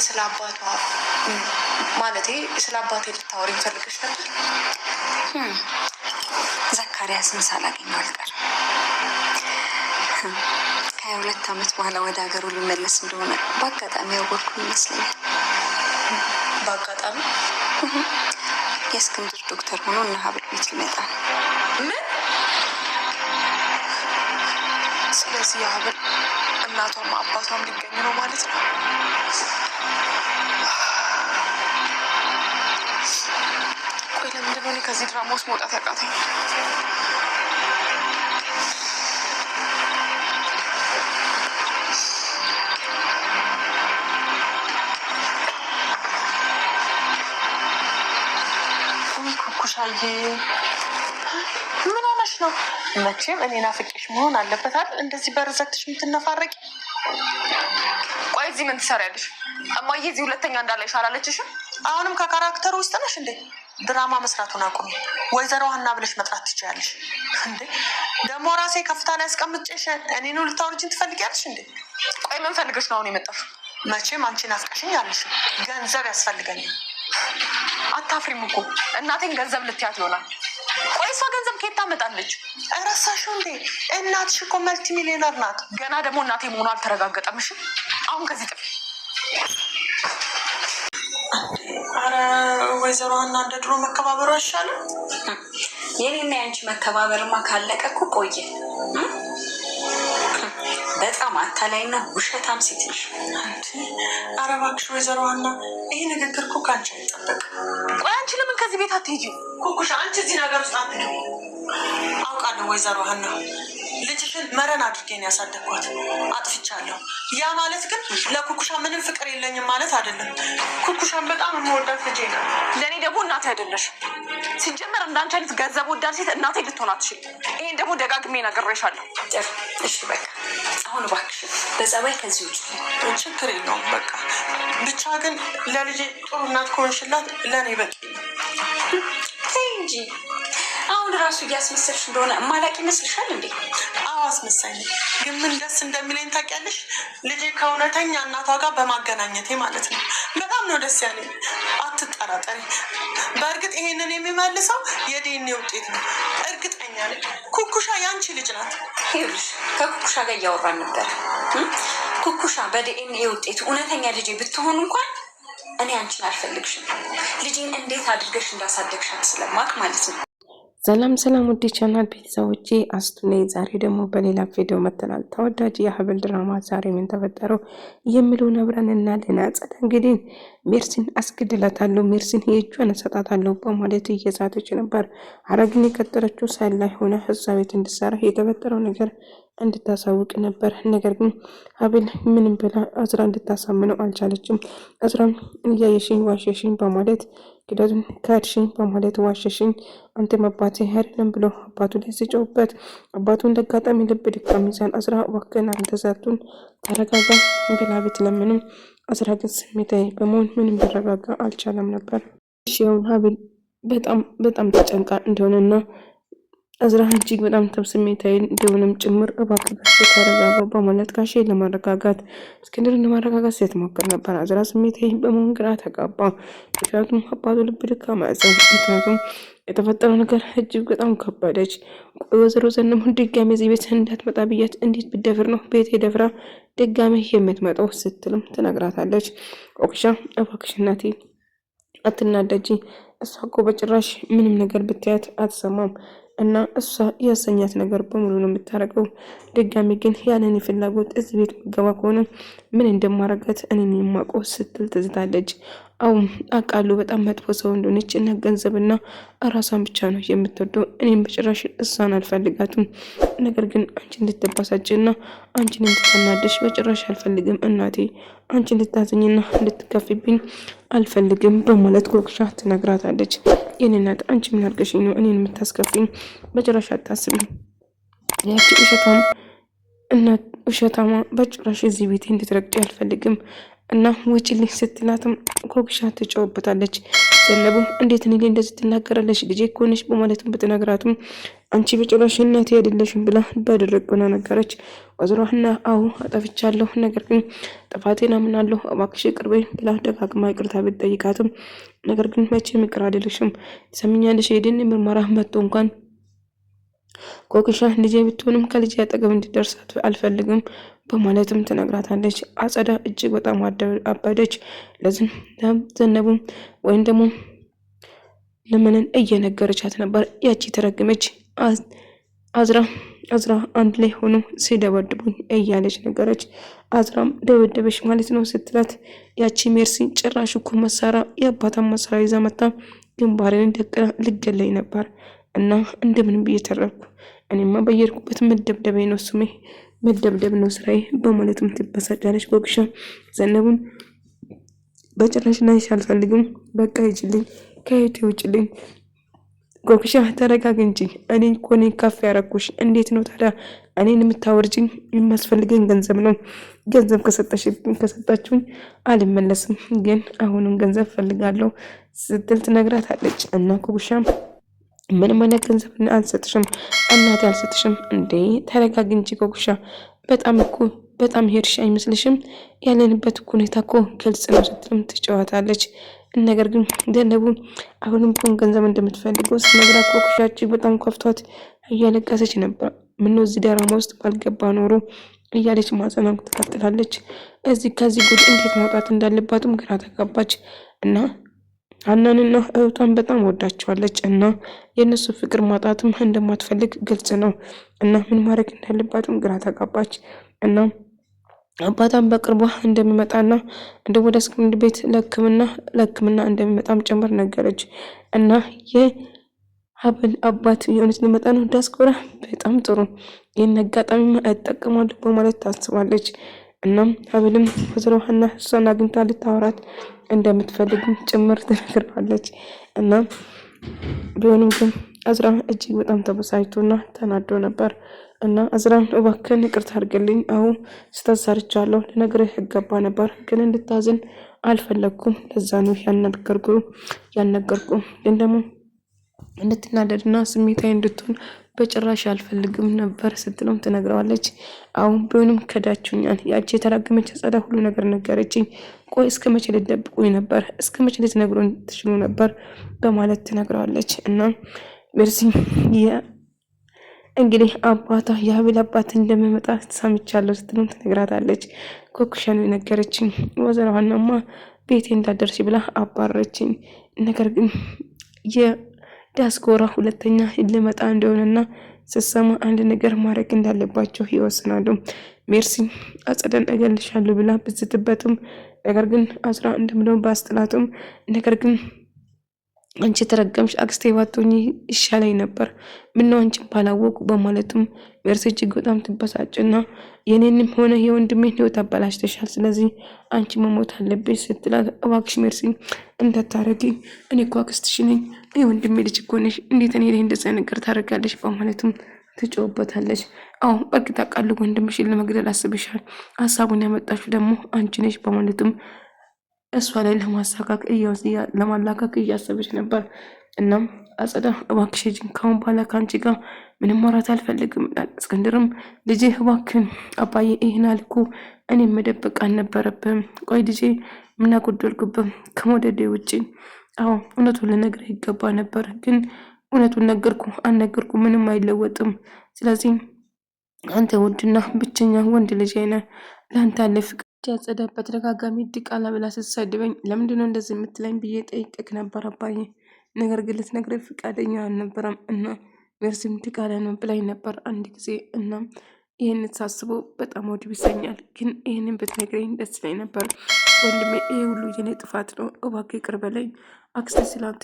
ስለ አባቷ ማለቴ ስለ አባቴ ልታወሪኝ ፈልገሽ ነበር? ዘካሪያስን ሳላገኘው አልቀርም። ከ22 ዓመት በኋላ ወደ ሀገሩ ሊመለስ እንደሆነ በአጋጣሚ ያወቅኩ ይመስለኛል። በአጋጣሚ? የእስክንድር ዶክተር ሆኖ እና ሀብል ቤት ሊመጣ ነው። ምን? ስለዚህ የሀብል እናቷም አባቷም ሊገኙ ነው ማለት ነው? ቆይ ለምንድን ነው እኔ ከዚህ ድራማ ውስጥ መውጣት ያቃተኝ? ኩኩሻዬ ምን ሆነሽ ነው? መቼም እኔ ናፍቄሽ መሆን አለበት አይደል እንደዚህ በረዘግትሽ የምትነፋረቂ? ቆይ እዚህ ምን ትሰሪያለሽ? እማዬ እዚህ ሁለተኛ እንዳላይሽ አላለችሽም? አሁንም ከካራክተሩ ውስጥ ነሽ እንዴ? ድራማ መስራቱን አቁሚ። ወይዘሮ ሀና ብለሽ መጥራት ትችያለሽ እንዴ? ደግሞ ራሴ ከፍታ ላይ አስቀምጬሽ እኔኑ ልታወርጂኝ ትፈልጊያለሽ እንዴ? ቆይ ምን ፈልገሽ ነው አሁን የመጣሽው? መቼም አንቺ ናፍቀሽኝ አለሽ። ገንዘብ ያስፈልገኛል። አታፍሪም እኮ እናቴን ገንዘብ ልትያት ይሆናል። ቆይ እሷ ገንዘብ ከየት ታመጣለች? እረሳሽው እንዴ? እናትሽ እኮ መልቲ ሚሊዮነር ናት። ገና ደግሞ እናቴ መሆኗ አልተረጋገጠም። እሺ አሁን ከዚህ ጥፊ። አረ ወይዘሮ ሀና እንደ ድሮ መከባበሩ አይሻልም? የኔና ያንቺ መከባበርማ ካለቀ እኮ ቆየ። በጣም አታላይና ውሸታም ሴት ነሽ። ኧረ እባክሽ ወይዘሮ ሀና ይሄ ንግግር እኮ ከአንቺ አይጠበቅም። ቆይ አንቺ ለምን ከዚህ ቤት አትሄጂም? ኩኩሻ አንቺ እዚህ ነገር ውስጥ አትገቢ። አውቃለሁ ወይዘሮ ሀና ልጅሽን መረን አድርጌን ያሳደግኳት አጥፍቻለሁ። ያ ማለት ግን ለኩኩሻ ምንም ፍቅር የለኝም ማለት አይደለም። ኩኩሻን በጣም የምወዳት ልጄ ነው። ለእኔ ደግሞ እናቴ አይደለሽ። ሲጀመር እንዳንቺ አይነት ገንዘብ ወዳድ ሴት እናቴ ልትሆን አትችልም። ይሄን ደግሞ ደጋግሜ ነግሬሻለሁ። እሺ በቃ አሁን እባክሽ በጸባይ ከዚህ ውጭ ችግር የለውም። በቃ ብቻ ግን ለልጄ ጥሩ እናት ከሆንሽላት ለእኔ በቂ ነው። ተይ እንጂ አሁን ራሱ እያስመሰልሽ እንደሆነ እማላቅ ይመስልሻል እንዴ? አዎ አስመሳይ ነኝ። ግን ምን ደስ እንደሚለኝ ታውቂያለሽ? ልጄ ከእውነተኛ እናቷ ጋር በማገናኘቴ ማለት ነው። በጣም ነው ደስ ያለኝ። አትጠራጠሪ። በእርግጥ ይሄንን የሚመልሰው የዲኤንኤ ውጤት ነው። እርግጠኛ ነኝ ኩኩሻ ያንቺ ልጅ ናት። ይኸውልሽ ከኩኩሻ ጋር እያወራን ነበር። ኩኩሻ በዲኤንኤ ውጤቱ እውነተኛ ልጄ ብትሆን እንኳን እኔ አንቺን አልፈልግሽም። ልጄን እንዴት አድርገሽ እንዳሳደግሻት ስለማቅ ማለት ነው። ሰላም ሰላም ውድ ቻናል ቤተሰቦቼ አስቱ ነኝ። ዛሬ ደግሞ በሌላ ቪዲዮ መተናል። ተወዳጅ የሀብል ድራማ ዛሬ ምን ተፈጠረው የሚለውን አብረን እናያለን። አጸደ እንግዲህ ሜርሲን አስገድላታለሁ፣ ሜርሲን የእጇን እሰጣታለሁ በማለት እየዛተች ነበር። ሐረግን የቀጠረችው ሳላይ ሆነ እዛ ቤት እንድትሰራ የተፈጠረው ነገር እንድታሳውቅ ነበር። ነገር ግን ሀብል ምንም ብላ አዝራ እንድታሳምነው አልቻለችም። አዝራም እያየሽኝ ዋሸሽኝ በማለት ግዳቱን ካድሽኝ በማለት ዋሸሽኝ፣ አንተም አባቴ አይደለም ብሎ አባቱ ላይ ሲጮህበት አባቱን ለጋጣሚ ልብ ድካም ይዛል። አዝራ እባክህን አንተዛቱን ተረጋጋ ብላ ብትለምንም አዝራ ግን ስሜታዊ በመሆን ምንም ሊረጋጋ አልቻለም ነበር። እሺውን ሀብል በጣም ተጨንቃ እንደሆነና አዝራ እጅግ በጣም ስሜታዊ እንደሆነም ጭምር እባክህ ተረጋጋ በማለት ጋሼ ለማረጋጋት እስክንድርን ለማረጋጋት ስትሞክር ነበር። አዝራ ስሜታዊ በመሆን ግራ ተጋባ። ምክንያቱም አባቱ ልብ ድካም ያዘው። ምክንያቱም የተፈጠረው ነገር እጅግ በጣም ከበደች። ወይዘሮ ዘነሙ ድጋሜ እዚህ ቤት እንዳትመጣ ብያት እንዴት ብደፍር ነው ቤት የደፍራ ድጋሜ የምትመጣው ስትልም ትነግራታለች። ኦክሻ እባክሽ እናቴ አትናደጂ፣ እሷ እኮ በጭራሽ ምንም ነገር ብታያት አትሰማም እና እሷ ያሰኛት ነገር በሙሉ ነው የምታረገው። ድጋሚ ግን ያለኔ ፍላጎት እዚህ ቤት መገባ ከሆነ ምን እንደማረጋት እኔን የማውቀው ስትል ትዝታለች። አሁን አውቃለሁ በጣም መጥፎ ሰው እንደሆነች እና ገንዘብና ራሷን ብቻ ነው የምትወደው። እኔም በጭራሽ እሷን አልፈልጋትም። ነገር ግን አንቺ እንድትባሳጭና አንቺን እንድትናደሽ በጭራሽ አልፈልግም እናቴ። አንቺ እንድታዘኝና እንድትከፊብኝ አልፈልግም በማለት ኩኩሻ ትነግራታለች። የኔ እናት አንቺ ምን አድርገሽኝ ነው እኔን የምታስከፊኝ? በጭራሽ አታስቢ። ያቺ ውሸታማ በጭራሽ እዚህ ቤቴ እንድትረግጪ አልፈልግም እና ውጪልኝ ስትላትም ኩኩሻ ትጫወበታለች። ዘነቡ እንዴት እኔ ላይ እንደዚህ ትናገራለች? ልጄ እኮ ነሽ በማለትም ብትነግራትም አንቺ በጭራሽ እናቴ አይደለሽም ብላ በድርቅ ሆና ነገረች። ወይዘሮ ሀና አዎ አጠፍቻለሁ፣ ነገር ግን ጥፋቴን አምናለሁ፣ እባክሽ ይቅር በይኝ ብላ ደጋግማ ይቅርታ ብትጠይቃትም ነገር ግን መቼም ይቅር አይደለሽም፣ ትሰሚኛለሽ፣ የዲኤንኤ ምርመራ መጥቶ እንኳን ኮክሻ ልጄ ብትሆንም ከልጄ አጠገብ እንዲደርሳት አልፈልግም በማለትም ትነግራታለች። አጸዳ እጅግ በጣም አበደች። ለዘነቡም ወይም ደግሞ ለምንን እየነገረቻት ነበር። ያቺ ተረግመች አዝራ አንድ ላይ ሆኖ ሲደበድቡኝ እያለች ነገረች። አዝራም ደበደበች ማለት ነው ስትላት ያቺ ሜርሲ ጭራሽ እኮ መሳሪያ የአባቷን መሳሪያ ይዛ መጣ ግንባሬን ደቅና ልገለኝ ነበር እና እንደምንም ብዬ ተረፍኩ። እኔማ በየርኩበት መደብደበኝ ነው ስሜ መደብደብ ነው ስራዬ በማለትም ትበሳጫለች። ኮክሻ ዘነቡን በጭራሽ ላይ አልፈልግም፣ በቃ ይጅልኝ ከየት ይውጭልኝ። ኮክሻ ተረጋግ እንጂ እኔ እኮ ነኝ ከፍ ያረኩሽ፣ እንዴት ነው ታዲያ እኔን የምታወርጂኝ? የሚያስፈልገኝ ገንዘብ ነው፣ ገንዘብ ከሰጣችሁኝ አልመለስም፣ ግን አሁንም ገንዘብ ፈልጋለሁ ስትል ትነግራታለች። እና ኮክሻ ምንም አይነት ገንዘብ አልሰጥሽም እናቴ አልሰጥሽም። እንዴ ተረጋግ እንጂ ኮክሻ፣ በጣም ሄድሽ አይመስልሽም? ያለንበት ሁኔታ እኮ ግልጽ ነው ስትልም ትጨዋታለች። ነገር ግን ዘነቡ አሁንም ቢሆን ገንዘብ እንደምትፈልገው ስትነግራት ኮክሻ እጅግ በጣም ከፍቷት እያለቀሰች ነበር። ምነው እዚህ ድራማ ውስጥ ባልገባ ኖሮ እያለች ማጸናም ትቀጥላለች። ከዚህ ጉድ እንዴት መውጣት እንዳለባትም ግራ ተጋባች እና ሀናንና እህቷን በጣም ወዳቸዋለች እና የእነሱ ፍቅር ማጣትም እንደማትፈልግ ግልጽ ነው እና ምን ማድረግ እንዳለባትም ግራ ተጋባች እና አባቷን በቅርቧ እንደሚመጣና እንደ ወደ እስክንድ ቤት ለሕክምና እንደሚመጣም ጭምር ነገረች እና የሀብል አባት የሆነች ሊመጣ ነው ዲያስፖራ በጣም ጥሩ ይህን አጋጣሚ እጠቀማለሁ በማለት ታስባለች። እናም ሀብልም ወይዘሮ ሀና እሷን አግኝታ ልታወራት እንደምትፈልግም ጭምር ትነግራለች እና ቢሆንም ግን አዝራ እጅግ በጣም ተበሳጭቶና ተናዶ ነበር እና አዝራን እባክህን ይቅርታ አድርግልኝ፣ አሁን ስህተት ሰርቻለሁ፣ ልነግርህ ይገባ ነበር ግን እንድታዝን አልፈለግኩም፣ ለዛ ነው ያልነገርኩ ግን ደግሞ እንድትናደድና ስሜታዊ እንድትሆን በጭራሽ አልፈልግም ነበር ስትሎም ትነግረዋለች። አሁን ቢሆንም ከዳችሁኛል፣ ያቺ የተራገመች አጸዳ ሁሉ ነገር ነገረችኝ፣ ቆይ እስከ መቼ ልትደብቁኝ ነበር? እስከ መቼ ልትነግሩኝ ትችሉ ነበር? በማለት ትነግረዋለች እና ሜርሲ እንግዲህ አባቷ የሀብል አባት እንደሚመጣ ሰምቻለሁ ስትልም ትነግራታለች። ኮክሻ ነው የነገረችኝ፣ ወይዘሮ ሀናማ ቤቴ እንዳደርሽ ብላ አባረችኝ፣ ነገር ግን የዲያስፖራ ሁለተኛ ሊመጣ እንደሆነና ስሰማ አንድ ነገር ማድረግ እንዳለባቸው ይወስናሉ። ሜርሲ አጸደን እገልሻለሁ ብላ ብዝትበትም ነገር ግን አዝራ እንደምለው ባስጥላቱም ነገር ግን አንቺ ተረገምሽ አክስቴ ባትሆኚ ይሻለኝ ነበር፣ ምነው አንቺን ባላወቁ በማለትም ሜርሲ እጅግ በጣም ትበሳጭና የኔንም ሆነ የወንድሜን ህይወት አበላሽተሻል፣ ስለዚህ አንቺ መሞት አለብሽ ስትላት እባክሽ ሜርሲ እንዳታረጊ፣ እኔ እኮ አክስትሽ ነኝ፣ የወንድሜ ልጅ እኮ ነሽ፣ እንዴት እኔ ላይ እንደዛ ነገር ታደርጋለሽ? በማለትም ትጮህበታለች። አዎ በእርግጥ አውቃለሁ ወንድምሽን ለመግደል አስብሻል፣ ሀሳቡን ያመጣሽው ደግሞ አንቺ ነሽ በማለትም እሷ ላይ ለማላካክ እያሰበች ነበር። እናም አጸዳ እባክሽ ሂጂ፣ ካሁን በኋላ ከአንቺ ጋር ምንም ማውራት አልፈልግም ይላል። እስክንድርም ልጄ እባክህን አባዬ ይህን አልኩ እኔ መደበቅ አልነበረብህም፣ ቆይ ልጄ ምን አጎደልኩብህ ከመውደዴ ውጭ? አዎ እውነቱን ልነግርህ ይገባ ነበር፣ ግን እውነቱን አልነገርኩ ምንም አይለወጥም። ስለዚህ አንተ ውድና ብቸኛ ወንድ ልጄ ነህ፣ ለአንተ አለ ፍቅር አጸዳ በተደጋጋሚ ዲቃላ ብላ ስትሰድበኝ ለምንድነው እንደዚህ የምትለኝ ብዬ ጠይቅክ ነበር አባዬ፣ ነገር ግን ልትነግረኝ ፈቃደኛ አልነበረም እና ሜርሲም ዲቃላ ነው ብላኝ ነበር አንድ ጊዜ እና ይህን ሳስበው በጣም ወዲብ ይሰኛል፣ ግን ይህንን ብትነግረኝ ደስ ይለኝ ነበር ወንድሜ፣ ይሄ ሁሉ የኔ ጥፋት ነው፣ እባክህ ይቅር በለኝ። አክስቴ ስላንተ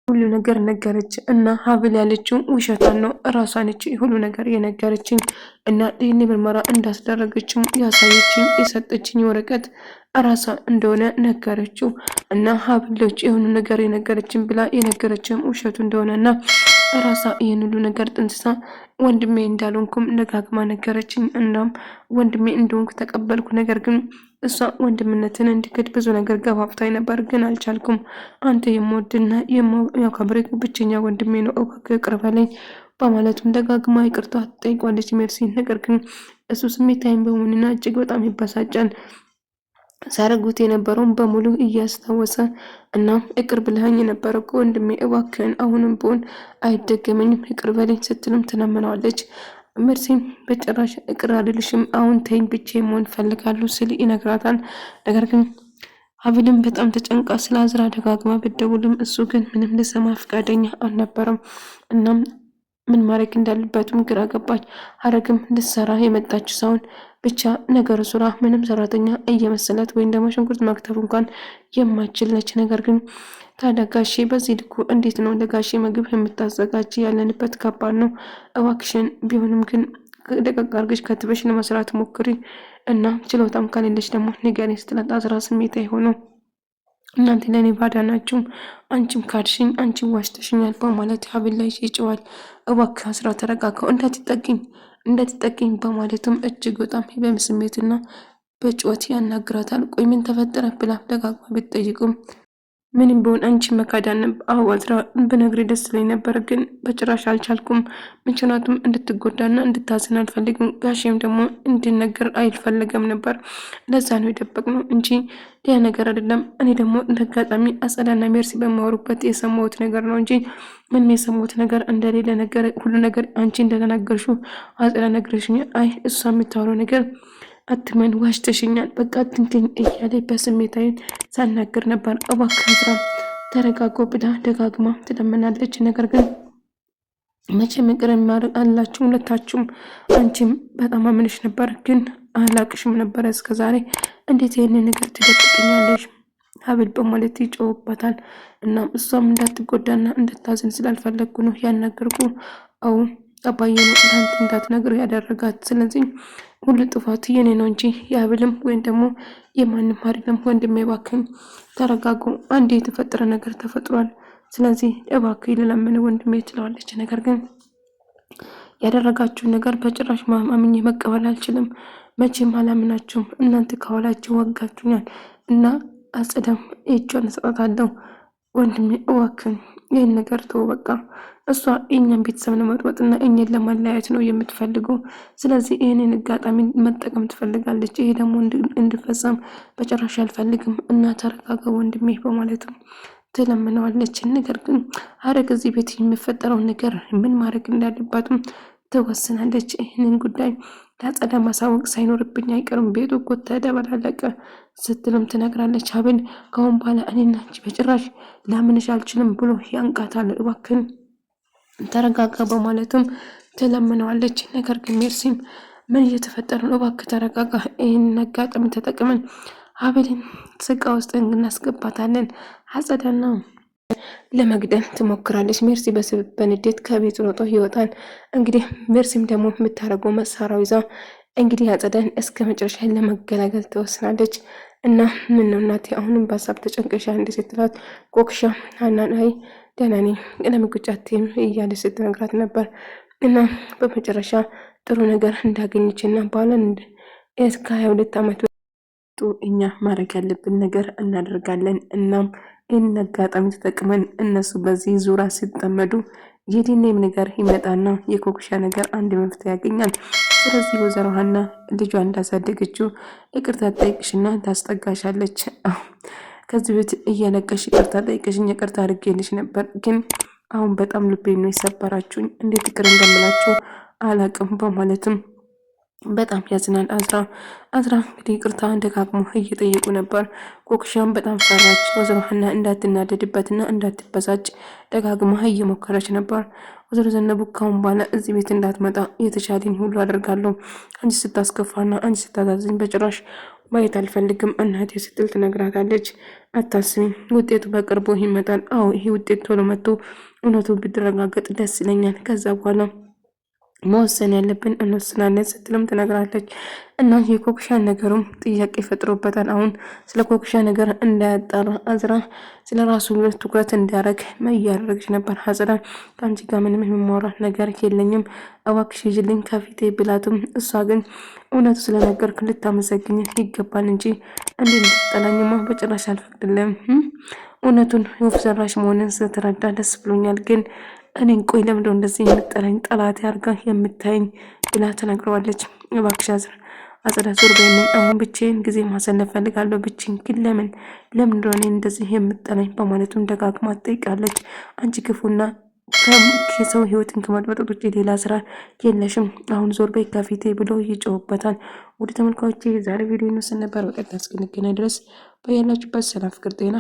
ሁሉ ነገር ነገረች እና ሀብል ያለችው ውሸቷን ነው፣ እራሷ ነች ሁሉ ነገር የነገረችኝ እና ይህን ምርመራ እንዳስደረገችው ያሳየችኝ የሰጠችኝ ወረቀት እራሷ እንደሆነ ነገረችው እና ሀብሎች የሆኑ ነገር የነገረችን ብላ የነገረችም ውሸቱ እንደሆነ እና እራሷ ይህን ሁሉ ነገር ጥንስሳ ወንድሜ እንዳልሆንኩም ደጋግማ ነገረችኝ። እናም ወንድሜ እንደሆንኩ ተቀበልኩ፣ ነገር ግን እሷ ወንድምነትን እንዲክድ ብዙ ነገር ገፋፍታኝ ነበር፣ ግን አልቻልኩም። አንተ የምወድና የማከብርህ ብቸኛ ወንድሜ ነው፣ እባክህ ይቅር በለኝ በማለቱም ደጋግማ ይቅርታ ጠይቋለች ሜርሲን። ነገር ግን እሱ ስሜታዊም በመሆንና እጅግ በጣም ይበሳጫል። ሳረጉት የነበረውን በሙሉ እያስታወሰ እና ይቅር ብለኸኝ የነበረ እኮ ወንድሜ እባክህን አሁንም ቢሆን አይደገመኝም ይቅር በለኝ ስትልም ትለምነዋለች። ሜርሲን በጭራሽ ይቅር አልልሽም አሁን ተይኝ ብቻዬን መሆን እፈልጋለሁ ሲል ይነግራታል። ነገር ግን ሀብልም በጣም ተጨንቃ ስለ አዝራ ደጋግማ ብትደውልም እሱ ግን ምንም ልሰማ ፈቃደኛ አልነበረም። እናም ምን ማድረግ እንዳለባትም ግራ ገባች። ሀረግም ልትሰራ የመጣችው ሰውን ብቻ ነገር ሱራ ምንም ሰራተኛ እየመሰላት ወይም ደግሞ ሽንኩርት መክተፍ እንኳን የማችል ነች። ነገር ግን ታዲያ ጋሼ በዚህ ልኩ እንዴት ነው ለጋሼ ምግብ የምታዘጋጅ? ያለንበት ከባድ ነው። እባክሽን ቢሆንም ግን ደቀቅ አድርገሽ ከትበሽ ለመስራት ሞክሪ እና ችሎታም ከሌለች ደግሞ ንገሪ ስትላት አዝራ ስሜታዊ ሆነው እናንተ ለእኔ ባዳ ናችሁ፣ አንቺም ካድሽኝ፣ አንቺም ዋሽተሽኛል በማለት ሀብል ላይ ይጭዋል። እባክህ አዝራ ተረጋጋው እንዳትጠቂኝ በማለትም እጅግ በጣም በስሜትና በጩኸት ያናግራታል። ቆይ ምን ተፈጠረ ብላ ደጋግማ ብትጠይቁም ምንም ቢሆን አንቺ መካዳን አዋዝራ ብነግሪ ደስ ላይ ነበር፣ ግን በጭራሽ አልቻልኩም። ምክንያቱም እንድትጎዳና እንድታዝን አልፈልግም። ጋሼም ደግሞ እንድነገር አይፈልገም ነበር። ለዛ ነው የደበቅነው እንጂ ያ ነገር አይደለም። እኔ ደግሞ እንደ አጋጣሚ አጸዳና ሜርሲ በማወሩበት የሰማሁት ነገር ነው እንጂ ምንም የሰማሁት ነገር እንደሌለ ነገር ሁሉ ነገር አንቺ እንደተናገርሽው አጸዳ ነግረሽኛል። አይ እሷ የምታወራው ነገር አትመን ዋሽተሽኛል፣ በቃ ትንትኝ እያለ በስሜታዊ ሳናገር ነበር። እባክህ አዝራ ተረጋጎ ብላ ደጋግማ ትለምናለች። ነገር ግን መቼም ይቅር የሚያደርግ አላችሁ ሁለታችሁም። አንቺም በጣም አምንሽ ነበር፣ ግን አላቅሽም ነበረ እስከዛሬ። እንዴት ይህንን ነገር ትደብቅኛለሽ? ሀብል በማለት ይጮውባታል። እናም እሷም እንዳትጎዳና እንድታዝን ስላልፈለግኩ ነው ያናገርኩ። አዎ አባዬ ነው ለአንተ እንዳትነግር ያደረጋት። ስለዚህ ሁሉ ጥፋት የኔ ነው እንጂ የሀብልም ወይም ደግሞ የማንም አይደለም። ወንድሜ እባክህ ተረጋጉ፣ አንድ የተፈጠረ ነገር ተፈጥሯል። ስለዚህ እባክህ ልለምን ወንድሜ ትለዋለች። ነገር ግን ያደረጋችሁን ነገር በጭራሽ ማምኜ መቀበል አልችልም። መቼም አላምናችሁም። እናንተ ከኋላችሁ ወጋችሁኛል እና አጸዳም እጇን እሰጣታለሁ። ወንድሜ እባክህ ይህን ነገር ተው በቃ። እሷ እኛን ቤተሰብ ለመጥወጥና እኛን ለማለያየት ነው የምትፈልገው። ስለዚህ ይህንን አጋጣሚ መጠቀም ትፈልጋለች። ይሄ ደግሞ እንድፈጸም በጭራሽ አልፈልግም እና ተረጋጋ ወንድሜ በማለትም ትለምነዋለች። ነገር ግን ሀረግ እዚህ ቤት የሚፈጠረው ነገር ምን ማድረግ እንዳለባትም ትወስናለች። ይህንን ጉዳይ ለአጸዳ ማሳወቅ ሳይኖርብኝ አይቀርም፣ ቤቱ እኮ ተደበላለቀ ስትልም ትነግራለች። ሀብል ከአሁን በኋላ እኔና አንቺ በጭራሽ ላምንሽ አልችልም ብሎ ያንቃታል። እባክህን ተረጋጋ በማለትም ትለምነዋለች። ነገር ግን ሜርሲም ምን እየተፈጠረ ነው? እባክህ ተረጋጋ፣ ይህን አጋጣሚ ተጠቅመን ሀብልን ስቃ ውስጥ እናስገባታለን። አጸዳና ለመግደል ትሞክራለች። ሜርሲ በንዴት ከቤት ሮጦ ይወጣል። እንግዲህ ሜርሲም ደግሞ የምታደርገው መሳሪያው ይዛ እንግዲህ አጸዳን እስከ መጨረሻ ለመገላገል ትወስናለች። እና ምን ነው እናቴ አሁንም በሀሳብ ተጨንቀሻ እንደ ስትላት ኮክሻ ሀናን አይ ደህና ነኝ ለምግጫቴም እያለ ስትነግራት ነበር። እና በመጨረሻ ጥሩ ነገር እንዳገኘችና ባለን እስከ 22 ዓመት እኛ ማድረግ ያለብን ነገር እናደርጋለን። እናም ይህን አጋጣሚ ተጠቅመን እነሱ በዚህ ዙራ ሲጠመዱ የዲኔም ነገር ይመጣና የኮክሻ ነገር አንድ መፍትሄ ያገኛል። ስለዚህ ወይዘሮ ሀና ልጇ እንዳሳደገችው ይቅርታ ጠይቅሽና ታስጠጋሻለች። ከዚህ ቤት እያለቀሽ ይቅርታ ጠይቅሽኝ ይቅርታ አድርጌልሽ ነበር፣ ግን አሁን በጣም ልቤ ነው የሰበራችሁኝ፣ እንዴት ይቅር እንደምላችሁ አላቅም በማለትም በጣም ያዝናል። አዝራ እንግዲህ ይቅርታ ደጋግሞ እየጠየቁ ነበር። ኮክሻም በጣም ፈራች። ወይዘሮ ሀና እንዳትናደድበትና እንዳትበሳጭ ደጋግማ እየሞከረች ነበር። ወይዘሮ ዘነቡ ካሁን በኋላ እዚህ ቤት እንዳትመጣ የተቻለኝ ሁሉ አደርጋለሁ፣ አንቺ ስታስከፋና አንቺ ስታዛዝኝ በጭራሽ ማየት አልፈልግም እናቴ ስትል ትነግራታለች። አታስቢ፣ ውጤቱ በቅርቡ ይመጣል። አዎ ይሄ ውጤት ቶሎ መጥቶ እውነቱ ቢረጋገጥ ደስ ይለኛል። ከዛ በኋላ መወሰን ያለብን እንወስናለን ስትልም ትነግራለች። እና የኮክሻ ነገሩም ጥያቄ ፈጥሮበታል። አሁን ስለ ኮክሻ ነገር እንዳያጣራ አዝራ ስለ ራሱ ትኩረት እንዲያደርግ እያደረገች ነበር። አዝራ ከአንቺ ጋር ምንም የማወራት ነገር የለኝም እባክሽ ይዤልኝ ከፊቴ ብላትም እሷ ግን እውነቱ ስለነገርክ ልታመሰግኝ ይገባል እንጂ እንዲህ እንድትጠላኝማ በጭራሽ አልፈቅድልም። እውነቱን ወፍ ዘራሽ መሆንን ስትረዳ ደስ ብሎኛል፣ ግን እኔን ቆይ ለምንድነው እንደዚህ የምጠላኝ ጠላት ያርጋ የምታይኝ ብላ ተናግረዋለች። እባክሽ አጸዳ ዞር በይልኝ፣ አሁን ብቻዬን ጊዜ ማሳለፍ ፈልጋለሁ። ብቻዬን ግን ለምንድነው እኔን እንደዚህ የምጠላኝ በማለቱም ደጋግማ ትጠይቃለች። አንቺ ክፉና ከሰው ህይወትን ከማጥበጥ ውጭ ሌላ ስራ የለሽም፣ አሁን ዞር በይ ከፊቴ ብሎ ይጮህበታል። ወደ ተመልካዮቼ ዛሬ ቪዲዮ ይመስል ነበር። በቀጣይ እስክንገናኝ ድረስ በያላችሁበት ሰላም፣ ፍቅር፣ ጤና